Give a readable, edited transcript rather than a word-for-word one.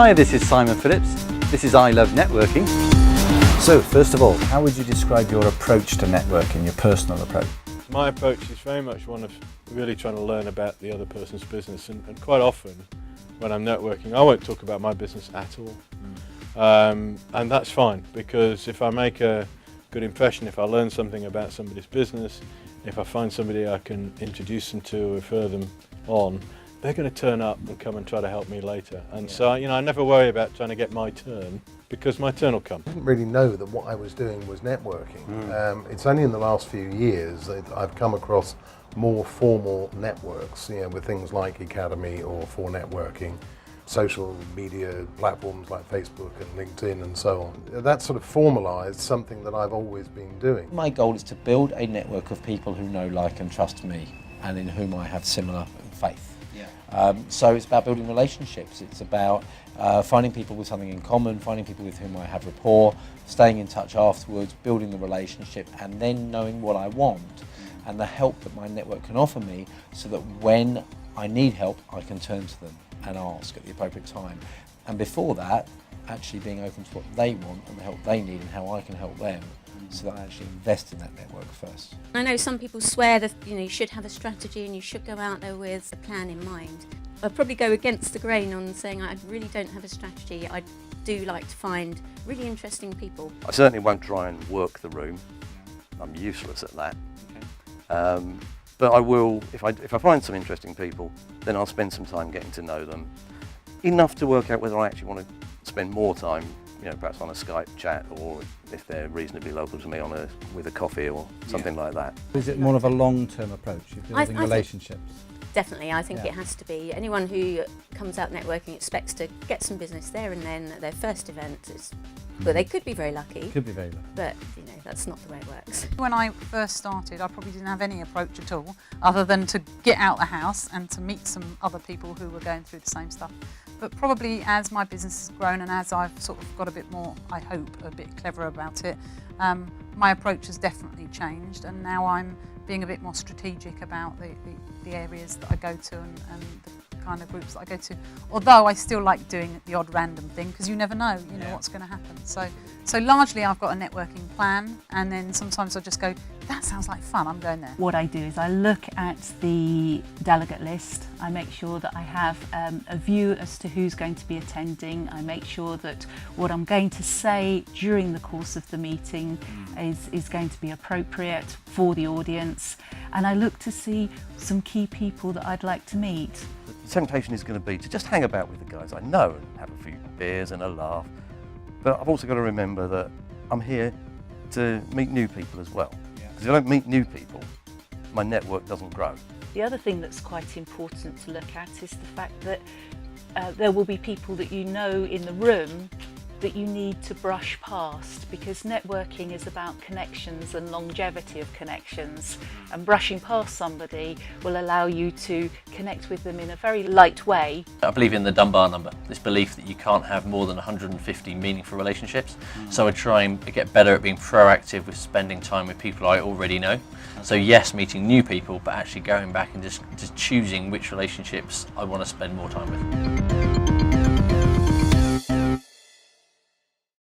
Hi, this is Simon Phillips. This is I Love Networking. So, first of all, how would you describe your approach to networking, your personal approach? My approach is very much one of really trying to learn about the other person's business, and quite often when I'm networking I won't talk about my business at all. And that's fine, because if I make a good impression, if I learn something about somebody's business, if I find somebody I can introduce them to, refer them on, they're going to turn up and come and try to help me later. And so, I never worry about trying to get my turn, because my turn will come. I didn't really know that what I was doing was networking. It's only in the last few years that I've come across more formal networks, with things like Academy or For Networking, social media platforms like Facebook and LinkedIn and so on. That sort of formalised something that I've always been doing. My goal is to build a network of people who know, like and trust me, and in whom I have similar faith. So it's about building relationships. It's about finding people with something in common, finding people with whom I have rapport, staying in touch afterwards, building the relationship, and then knowing what I want and the help that my network can offer me, so that when I need help I can turn to them and ask at the appropriate time. And before that, actually being open to what they want and the help they need and how I can help them, so that I actually invest in that network first. I know some people swear that you should have a strategy and you should go out there with a plan in mind. I'd probably go against the grain on saying I really don't have a strategy. I do like to find really interesting people. I certainly won't try and work the room. I'm useless at that. But I will, if I find some interesting people, then I'll spend some time getting to know them, enough to work out whether I actually want to spend more time, perhaps on a Skype chat, or if they're reasonably local to me, with a coffee or something like that. Is it more of a long-term approach, you're building relationships? Definitely, I think it has to be. Anyone who comes out networking expects to get some business there and then at their first event. Well, they could be very lucky. Could be very lucky. But, that's not the way it works. When I first started, I probably didn't have any approach at all, other than to get out the house and to meet some other people who were going through the same stuff. But probably as my business has grown and as I've sort of got a bit more, I hope, a bit clever about it, my approach has definitely changed, and now I'm being a bit more strategic about the areas that I go to and the kind of groups that I go to. Although I still like doing the odd random thing, because you never know, what's going to happen. So largely I've got a networking plan, and then sometimes I just go, that sounds like fun, I'm going there. What I do is I look at the delegate list. I make sure that I have a view as to who's going to be attending. I make sure that what I'm going to say during the course of the meeting is going to be appropriate for the audience. And I look to see some key people that I'd like to meet. The temptation is going to be to just hang about with the guys I know and have a few beers and a laugh. But I've also got to remember that I'm here to meet new people as well. Because if I don't meet new people, my network doesn't grow. The other thing that's quite important to look at is the fact that there will be people that you know in the room that you need to brush past, because networking is about connections and longevity of connections, and brushing past somebody will allow you to connect with them in a very light way. I believe in the Dunbar number, this belief that you can't have more than 150 meaningful relationships. So I try and get better at being proactive with spending time with people I already know. So yes, meeting new people, but actually going back and just choosing which relationships I want to spend more time with.